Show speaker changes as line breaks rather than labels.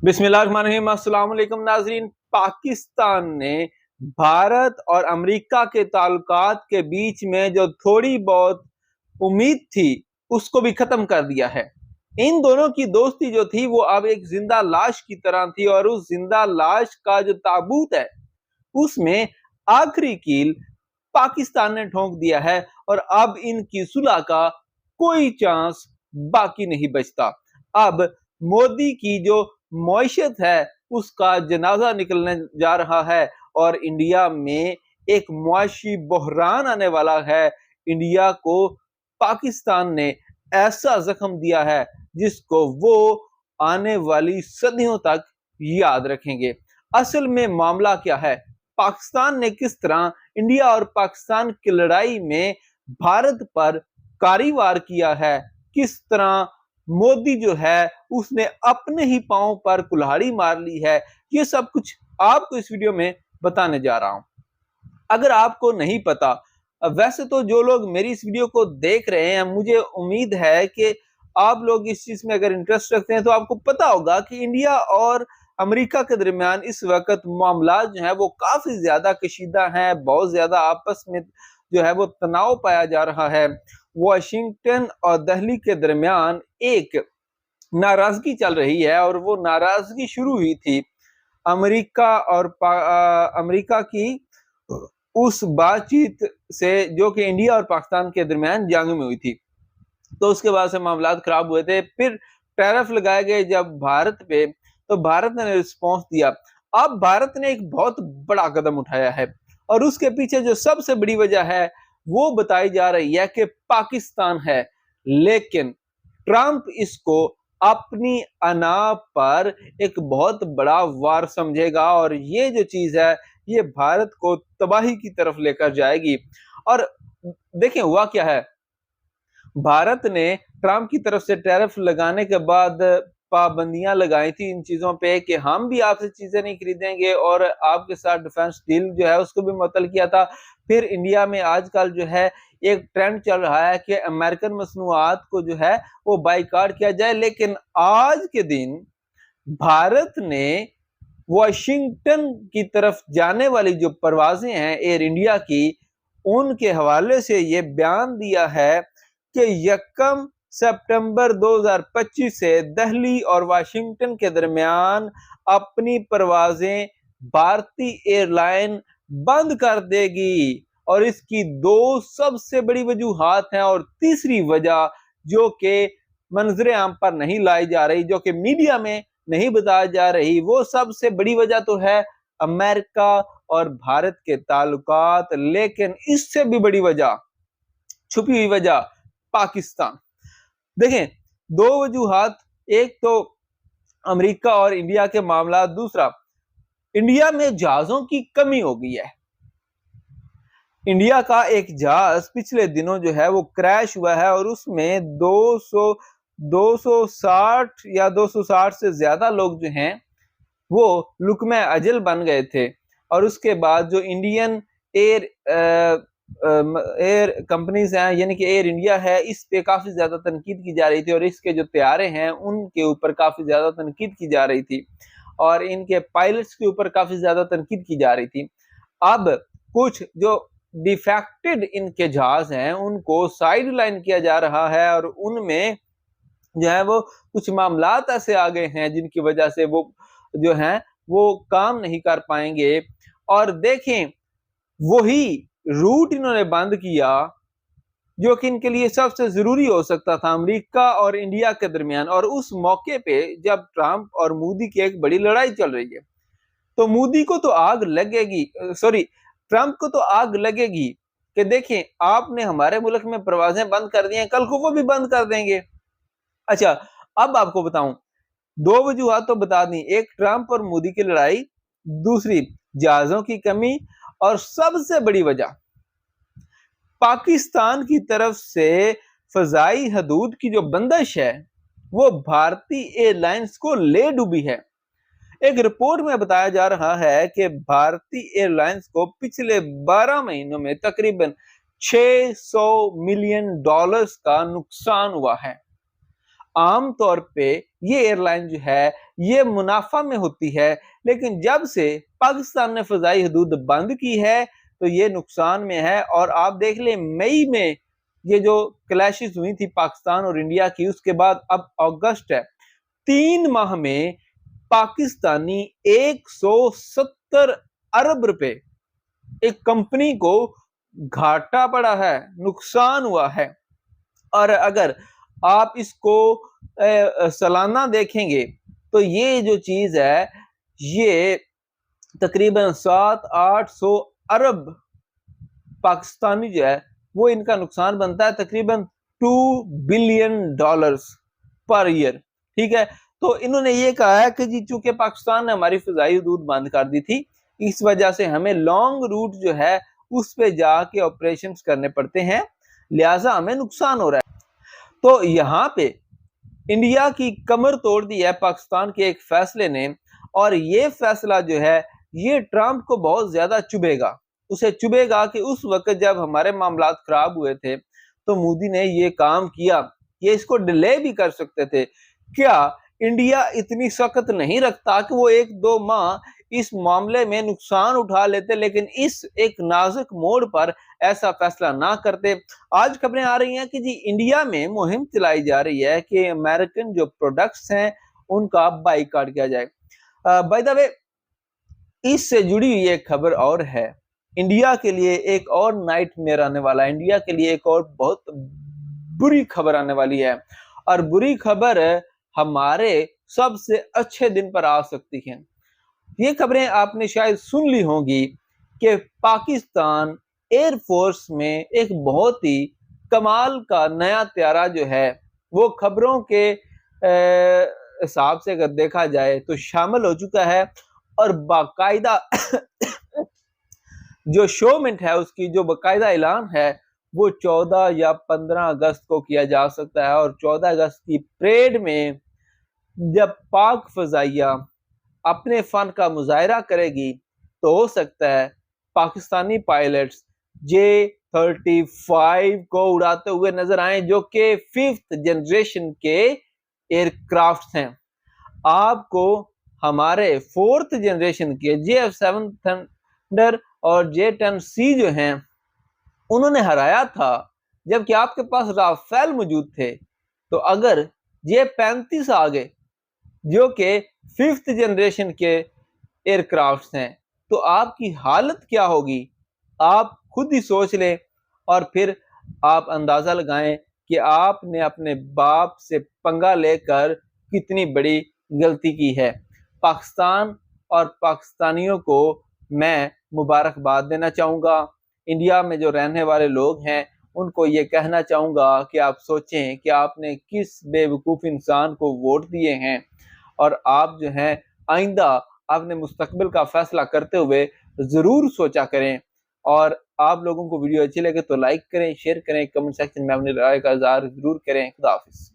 बिस्मिल्लाहिर्रहमानिर्रहीम। अस्सलाम वालेकुम नाज़रीन। पाकिस्तान ने भारत और अमेरिका के ताल्लुकात के बीच में जो थोड़ी बहुत उम्मीद थी उसको भी खत्म कर दिया है। इन दोनों की दोस्ती जो थी वो अब एक जिंदा लाश की तरह थी और उस जिंदा लाश का जो ताबूत है उसमें आखिरी कील पाकिस्तान ने ठोंक दिया है और अब इनकी सुलह का कोई चांस बाकी नहीं बचता। अब मोदी की जो मईशत है उसका जनाजा निकलने जा रहा है और इंडिया में एक मुआशी बहरान आने वाला है। इंडिया को पाकिस्तान ने ऐसा जख्म दिया है जिसको वो आने वाली सदियों तक याद रखेंगे। असल में मामला क्या है, पाकिस्तान ने किस तरह इंडिया और पाकिस्तान की लड़ाई में भारत पर कारीवार किया है, किस तरह मोदी जो है उसने अपने ही पांव पर कुल्हाड़ी मार ली है, ये सब कुछ आपको इस वीडियो में बताने जा रहा हूं। अगर आपको नहीं पता, वैसे तो जो लोग मेरी इस वीडियो को देख रहे हैं मुझे उम्मीद है कि आप लोग इस चीज में अगर इंटरेस्ट रखते हैं तो आपको पता होगा कि इंडिया और अमेरिका के दरमियान इस वक्त मामला जो है वो काफी ज्यादा कशीदा हैं, बहुत ज्यादा आपस में जो है वो तनाव पाया जा रहा है। वाशिंगटन और दिल्ली के दरमियान एक नाराजगी चल रही है और वो नाराजगी शुरू हुई थी अमेरिका और अमेरिका की उस बातचीत से जो कि इंडिया और पाकिस्तान के दरमियान जंग में हुई थी। तो उसके बाद से मामला खराब हुए थे, फिर टैरिफ लगाए गए जब भारत पे, तो भारत ने रिस्पॉन्स दिया। अब भारत ने एक बहुत बड़ा कदम उठाया है और उसके पीछे जो सबसे बड़ी वजह है वो बताई जा रही है कि पाकिस्तान है, लेकिन ट्रंप इसको अपनी अना पर एक बहुत बड़ा वार समझेगा और ये जो चीज है ये भारत को तबाही की तरफ लेकर जाएगी। और देखें हुआ क्या है, भारत ने ट्रंप की तरफ से टैरिफ लगाने के बाद पाबंदियां लगाई थी इन चीजों पे कि हम भी आपसे चीजें नहीं खरीदेंगे और आपके साथ डिफेंस डील जो है उसको भी मुअत्तल किया था। फिर इंडिया में आजकल जो है एक ट्रेंड चल रहा है कि अमेरिकन मसनूआत को जो है वो बाइकाट किया जाए, लेकिन आज के दिन भारत ने वाशिंगटन की तरफ जाने वाली जो परवाजें हैं एयर इंडिया की, उनके हवाले से ये बयान दिया है कि 1 सितंबर 2025 से दिल्ली और वाशिंगटन के दरमियान अपनी परवाजें भारतीय एयरलाइन बंद कर देगी। और इसकी दो सबसे बड़ी वजूहात हैं और तीसरी वजह जो कि मंजरे आम पर नहीं लाई जा रही, जो कि मीडिया में नहीं बताई जा रही, वो सबसे बड़ी वजह तो है अमेरिका और भारत के ताल्लुकात, लेकिन इससे भी बड़ी वजह, छुपी हुई वजह पाकिस्तान। देखें, दो वजूहात, एक तो अमेरिका और इंडिया के मामला, दूसरा इंडिया में जहाजों की कमी हो गई है। इंडिया का एक जहाज पिछले दिनों जो है वो क्रैश हुआ है और उसमें 260 या 260 से ज्यादा लोग जो हैं वो लुकमे अजल बन गए थे। और उसके बाद जो इंडियन एयर कंपनीज हैं यानी कि एयर इंडिया है, इस पे काफी ज्यादा तनकीद की जा रही थी और इसके जो तैयारे हैं उनके ऊपर काफी ज्यादा तनकीद की जा रही थी और इनके पायलट्स के ऊपर काफी ज्यादा तनकीद की जा रही थी। अब कुछ जो डिफेक्टेड इनके जहाज हैं उनको साइड लाइन किया जा रहा है और उनमें जो है वो कुछ मामलात ऐसे आ गए हैं जिनकी वजह से वो जो है वो काम नहीं कर पाएंगे। और देखें, वही रूट इन्होंने बंद किया जो कि इनके लिए सबसे जरूरी हो सकता था अमेरिका और इंडिया के दरमियान। और उस मौके पे जब ट्रंप और मोदी की एक बड़ी लड़ाई चल रही है तो मोदी को तो आग लगेगी, सॉरी ट्रंप को तो आग लगेगी कि देखें आपने हमारे मुल्क में परवाजें बंद कर दी हैं, कल को वो भी बंद कर देंगे। अच्छा, अब आपको बताऊं, दो वजूहात तो बता दी, एक ट्रंप और मोदी की लड़ाई, दूसरी जहाजों की कमी, और सबसे बड़ी वजह पाकिस्तान की तरफ से फजाई हदूद की जो बंदिश है वो भारतीय एयरलाइंस को ले डूबी है। एक रिपोर्ट में बताया जा रहा है कि भारतीय एयरलाइंस को पिछले 12 महीनों में तकरीबन $600 मिलियन का नुकसान हुआ है। आमतौर पे یہ ایئر لائن جو ہے یہ منافع میں ہوتی ہے، لیکن جب سے پاکستان نے فضائی حدود بند کی ہے تو یہ نقصان میں ہے۔ اور آپ دیکھ لیں مئی میں یہ جو کلیشز ہوئی تھی پاکستان اور انڈیا کی، اس کے بعد اب اگست ہے، 3 ماہ میں پاکستانی 170 ارب روپے ایک کمپنی کو گھاٹا پڑا ہے، نقصان ہوا ہے۔ اور اگر آپ اس کو سالانہ دیکھیں گے تو یہ جو چیز ہے یہ تقریباً 700-800 ارب پاکستانی جو ہے وہ ان کا نقصان بنتا ہے، تقریباً $2 بلین پر ایئر، ٹھیک ہے۔ تو انہوں نے یہ کہا ہے کہ جی چونکہ پاکستان نے ہماری فضائی حدود بند کر دی تھی، اس وجہ سے ہمیں لانگ روٹ جو ہے اس پہ جا کے آپریشنز کرنے پڑتے ہیں، لہٰذا ہمیں نقصان ہو رہا ہے۔ تو یہاں پہ انڈیا کی کمر توڑ دی ہے پاکستان کے ایک فیصلے نے، اور یہ فیصلہ جو ہے یہ ٹرمپ کو بہت زیادہ چبھے گا، اسے چبھے گا کہ اس وقت جب ہمارے معاملات خراب ہوئے تھے تو مودی نے یہ کام کیا، یہ اس کو ڈیلے بھی کر سکتے تھے۔ کیا انڈیا اتنی سخت نہیں رکھتا کہ وہ 1-2 ماہ اس معاملے میں نقصان اٹھا لیتے، لیکن اس ایک نازک موڑ پر ایسا فیصلہ نہ کرتے؟ آج خبریں آ رہی ہیں کہ جی انڈیا میں مہم چلائی جا رہی ہے کہ امریکن جو پروڈکٹس ہیں ان کا بائیکاٹ کیا جائے۔ بائی دا وے اس سے جڑی ہوئی ایک خبر اور ہے، انڈیا کے لیے ایک اور نائٹ میئر آنے والا ہے، انڈیا کے لیے ایک اور بہت بری خبر آنے والی ہے، اور بری خبر ہمارے سب سے اچھے دن پر آ سکتی ہیں۔ یہ خبریں آپ نے شاید سن لی ہوں گی کہ پاکستان ایئر فورس میں ایک بہت ہی کمال کا نیا طیارہ جو ہے وہ خبروں کے حساب سے اگر دیکھا جائے تو شامل ہو چکا ہے، اور باقاعدہ جو شومنٹ ہے اس کی جو باقاعدہ اعلان ہے وہ 14 یا 15 اگست کو کیا جا سکتا ہے، اور 14 اگست کی پریڈ میں جب پاک فضائیہ اپنے فن کا مظاہرہ کرے گی تو ہو سکتا ہے پاکستانی پائلٹس J-35 کو اڑاتے ہوئے نظر آئیں، جو کہ 5th جنریشن کے ایئر کرافٹس ہیں۔ آپ کو ہمارے 4th جنریشن کے JF-7 تھنڈر اور J-10C جو ہیں انہوں نے ہرایا تھا جبکہ آپ کے پاس رافیل موجود تھے۔ تو اگر J-35 آگے جو کہ 5th جنریشن کے ایئر کرافٹس ہیں تو آپ کی حالت کیا ہوگی؟ آپ خود ہی سوچ لیں، اور پھر آپ اندازہ لگائیں کہ آپ نے اپنے باپ سے پنگا لے کر کتنی بڑی غلطی کی ہے۔ پاکستان اور پاکستانیوں کو میں مبارکباد دینا چاہوں گا، انڈیا میں جو رہنے والے لوگ ہیں ان کو یہ کہنا چاہوں گا کہ آپ سوچیں کہ آپ نے کس بے وقوف انسان کو ووٹ دیے ہیں، اور آپ جو ہیں آئندہ اپنے مستقبل کا فیصلہ کرتے ہوئے ضرور سوچا کریں۔ اور آپ لوگوں کو ویڈیو اچھی لگے تو لائک کریں، شیئر کریں، کمنٹ سیکشن میں اپنی رائے کا اظہار ضرور کریں۔ خدا حافظ۔